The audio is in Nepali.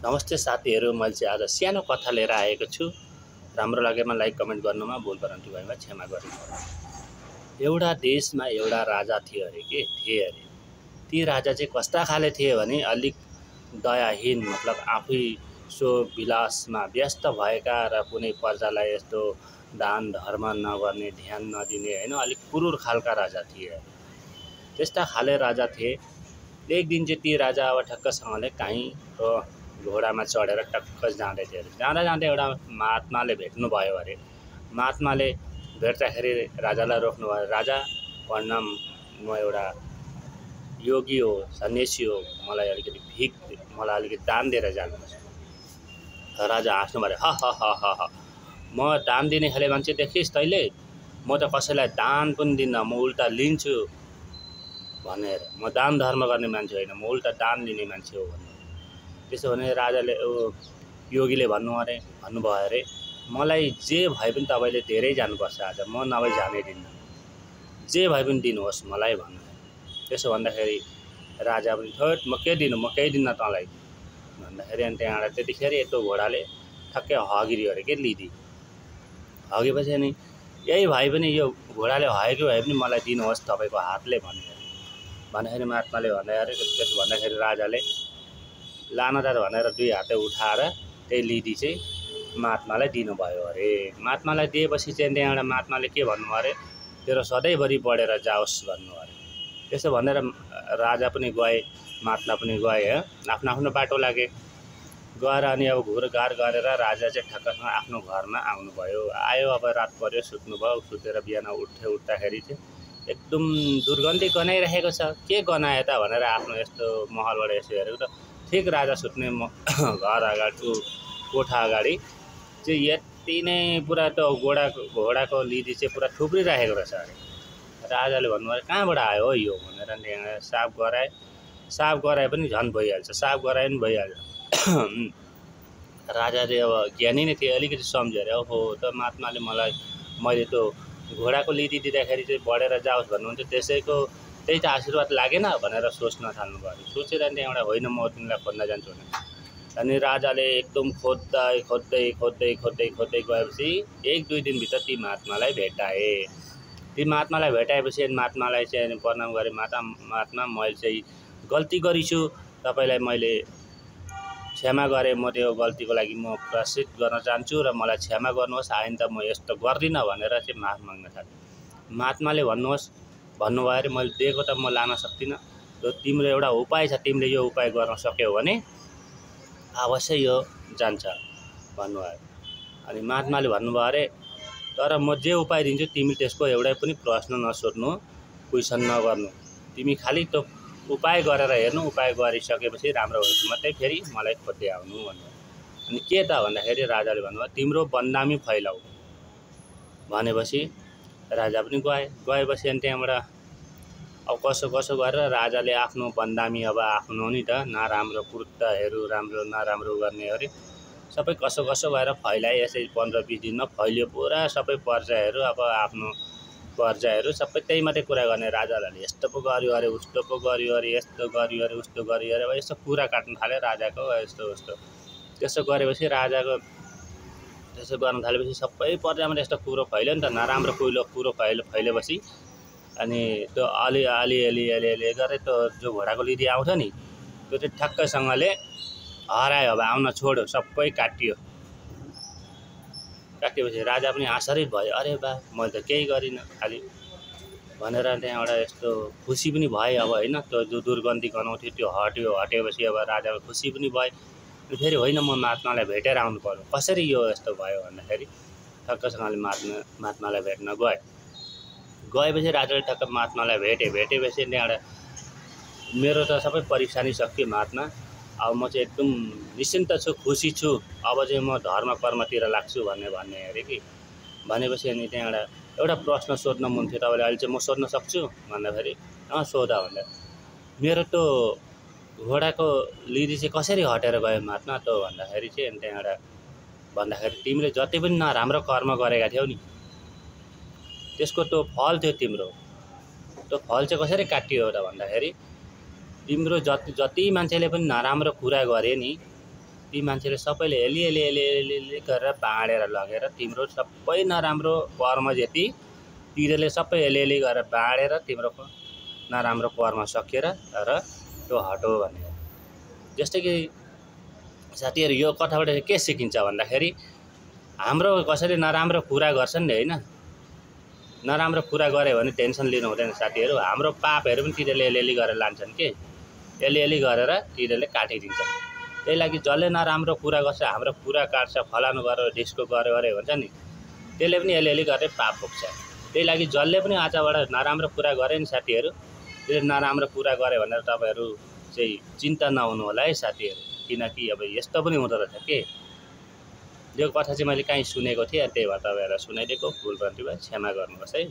नमस्ते साथीहरू, मैले चाहिँ आज सानो कथा लिएर आएको छु। राम्रो लागेमा लाइक कमेन्ट गर्नुमा भुल भ्रान्ति भएमा क्षमा गरिदिनु। एउटा देशमा एउटा राजा थिए अरे। ती राजा चाहिँ कस्ता खाले थिए भने अलिक दयाहीन, मतलब आफै सो विलासमा व्यस्त भएका र कुनै प्रजालाई यस्तो दान धर्म नगर्ने, ध्यान नदिने हैन, अलिक क्रूर खालका राजा थिए। त्यस्ता खाले राजा थिए। एक दिन चाहिँ ती राजा अब ठक्कसँगले कहीँ घोडामा चढेर टक्क जाँदै थिए। जाँदा एउटा महात्माले भेट्नुभयो अरे। महात्माले भेट्दाखेरि राजालाई रोक्नुभयो। राजा प्रणाम, म एउटा योगी हो, सन्यासी हो, मलाई अलिकति दान दिएर जानुहोस्। राजा हाँस्नु भयो। ह म दान दिने खाले मान्छे देखिस् तैँले? म त कसैलाई दान पनि दिन्न, म उल्टा लिन्छु भनेर। म दान धर्म गर्ने मान्छे होइन, म उल्टा दान लिने मान्छे हो भने। त्यसो भने राजाले योगीले भन्नुभयो अरे, मलाई जे भए पनि तपाईले धेरै जानुपर्छ आज, म नभए जानै दिन्न, जे भए पनि दिनुहोस् मलाई भन्नु। त्यसो भन्दाखेरि राजा पनि थोट म के दिनु, म केही दिन्न तँलाई भन्दाखेरि अनि त्यहाँबाट त्यतिखेर यस्तो घोडाले ठक्कै हगिदियो अरे के लिदी। हगेपछि अनि यही भए पनि यो घोडाले हगेको भए पनि मलाई दिनुहोस् तपाईको हातले भन्दाखेरि महात्माले भने अरे। त्यसो भन्दाखेरि राजाले लानदार भनेर दुई हातले उठाएर त्यही लिदी चाहिँ महात्मालाई दिनुभयो अरे। महात्मालाई दिएपछि चाहिँ त्यहाँबाट महात्माले के भन्नुभयो अरे, तेरो सधैँभरि बढेर जाओस् भन्नु अरे। त्यसो भनेर राजा पनि गए, महात्मा पनि गए, आफ्नो आफ्नो बाटो लागे। गएर अनि अब घुरघार गरेर राजा चाहिँ ठक्कसँग आफ्नो घरमा आउनुभयो। आयो, अब रात पर्यो, सुत्नुभयो। सुतेर बिहान उठ्दाखेरि चाहिँ एकदम दुर्गन्धी गनाइरहेको छ। के गनायो त भनेर आफ्नो यस्तो महलबाट यसो हेरेको त ठिक राजा सुत्ने घर अगाडि, कोठा अगाडि चाहिँ यति नै पुरा त घोडाको लिदी चाहिँ पुरा थुप्रिरहेको रहेछ अरे। राजाले भन्नुभयो कहाँबाट आयो हो यो भनेर त्यहाँ साफ गराए पनि झन् भइहाल्छ, साफ गराए पनि भइहाल्छ। राजाले अब ज्ञानी नै थिए, अलिकति सम्झ्यो अरे, ओहो त महात्माले मैले त घोडाको लिदी दिँदाखेरि चाहिँ बढेर जाओस् भन्नुहुन्छ, त्यही त आशीर्वाद लागेन भनेर सोच्न थाल्नुभयो। सोचेर त्यहाँबाट होइन म तिमीलाई खोज्न जान्छु भने अनि राजाले एकदम खोज्दै गएपछि एक दुई दिनभित्र ती महात्मालाई भेटाए। ती महात्मालाई भेटाएपछि महात्मालाई चाहिँ प्रणाम गरे। महात्मा मैले चाहिँ गल्ती गरिछु, तपाईँलाई मैले क्षमा गरेँ, म त्यो गल्तीको लागि म प्रायश्चित गर्न चाहन्छु र मलाई क्षमा गर्नुहोस्, आइन्दा म यस्तो गर्दिनँ भनेर चाहिँ माफ माग्न थाले। महात्माले भन्नुभयो अरे, मैले दिएको त म लान सक्दिनँ, तिम्रो एउटा उपाय छ, तिमीले यो उपाय गर्न सक्यौ भने अवश्य यो जान्छ भन्नुभयो। अनि महात्माले भन्नुभयो अरे, तर म जे उपाय दिन्छु तिमी त्यसको एउटै पनि प्रश्न नसोध्नु, क्वेसन नगर्नु, तिमी खालि त्यो उपाय गरेर हेर्नु, उपाय गरिसकेपछि राम्रो हुन्छ मात्रै फेरि मलाई खोज्दै आउनु भन्नुभयो। अनि के त भन्दाखेरि राजाले भन्नुभयो तिम्रो बदनामी फैलाऊ भनेपछि राजा पनि गएपछि अनि त्यहाँबाट अब कसो गरेर राजाले आफ्नो बदनामी, अब आफ्नो नि त नराम्रो कृत्यहरू, नराम्रो गर्ने अरे सबै कसो गरेर फैलाए। यसै 15-20 दिनमा फैलियो पुरा सबै प्रजाहरू, अब आफ्नो प्रजाहरू सबै त्यही मात्रै कुरा गर्ने। राजाले यस्तो पो गर्यो अरे, उस्तो पो गर्यो अरे, यस्तो गर्यो अरे, उस्तो गर्यो अरे, अब यस्तो कुरा काट्न थाल्यो राजाको यस्तो उस्तो। त्यसो गरेपछि राजाको त्यसो गर्न थालेपछि सबै प्रजामा यस्तो कुरो फैल्यो नि त, नराम्रो कुरो फैलेपछि अनि त्यो अलि गरे त्यो जो घोडाको लिदी आउँछ नि, त्यो चाहिँ ठक्कसँगले हरायो, अब आउन छोड्यो, सबै काटिएपछि राजा पनि आश्चर्य भयो। अरे बा, मैले त केही गरिनँ खालि भनेर त्यहाँबाट यस्तो खुसी पनि भए। अब होइन, त्यो जो दुर्गन्धी गनाउँथ्यो त्यो हटेपछि अब राजाको खुसी पनि भए। फेरि होइन, म महात्मालाई भेटेर आउनु पर्यो। कसरी यो यस्तो भयो भन्दाखेरि ठक्कसँगले महात्मालाई भेट्न गएपछि राजाले ठक्क महात्मालाई भेटेपछि त्यहाँबाट मेरो त सबै परेशानी सक्यो महात्मा, अब म चाहिँ एकदम निश्चिन्त छु, खुसी छु, अब चाहिँ म धर्म कर्मतिर लाग्छु भन्ने अरे कि। भनेपछि अनि त्यहाँबाट एउटा प्रश्न सोध्न मन थियो तपाईँले, अहिले चाहिँ म सोध्न सक्छु भन्दाखेरि सोधा भन्दा मेरो त्यो घोडाको लिदी चाहिँ कसरी हटेर गयो महात्मा त भन्दाखेरि चाहिँ अनि त्यहाँबाट तिमीले जति पनि नराम्रो कर्म गरेका थियौ नि, त्यसको त्यो फल थियो तिम्रो, त्यो फल चाहिँ कसरी काटियो त भन्दाखेरि तिम्रो जति मान्छेले पनि नराम्रो कुरा गरे नि, ती मान्छेले सबैले एली गरेर बाँडेर लगेर तिम्रो सबै नराम्रो कर्म जति तिनीहरूले सबै एली गरेर बाँडेर तिम्रो नराम्रो कर्म सकिएर र त्यो हटो भनेर। जस्तै कि साथीहरू यो कथाबाट के सिकिन्छ भन्दाखेरि हाम्रो कसैले नराम्रो कुरा गर्छन् नि हैन, नराम्रो कुरा गरे भने टेन्सन लिनु हुँदैन साथीहरू। हाम्रो पापहरू पनि तिनीहरूले एली गरेर लान्छन् के, एली गरेर तिनीहरूले काटिदिन्छन्। त्यही लागि जसले नराम्रो कुरा गर्छ, हाम्रो कुरा काट्छ, फलानु गरेर डिस्को गरे भन्छ नि, त्यसले पनि एली गरेर पाप पुग्छ। त्यही लागि जसले पनि आजबाट नराम्रो कुरा गरे नि साथीहरू, त्यसले नराम्रो कुरा गरे भनेर तपाईहरू चाहिँ चिन्ता नहुनु होला है साथीहरू, किनकि अब यस्तो पनि हुँदो रहेछ के। यो कथा चाहिँ मैले कहीँ सुनेको थिएँ, त्यही भएर तपाईँहरूलाई सुनाइदिएको। भुल भ्रान्ति भए क्षमा गर्नुहोस् है।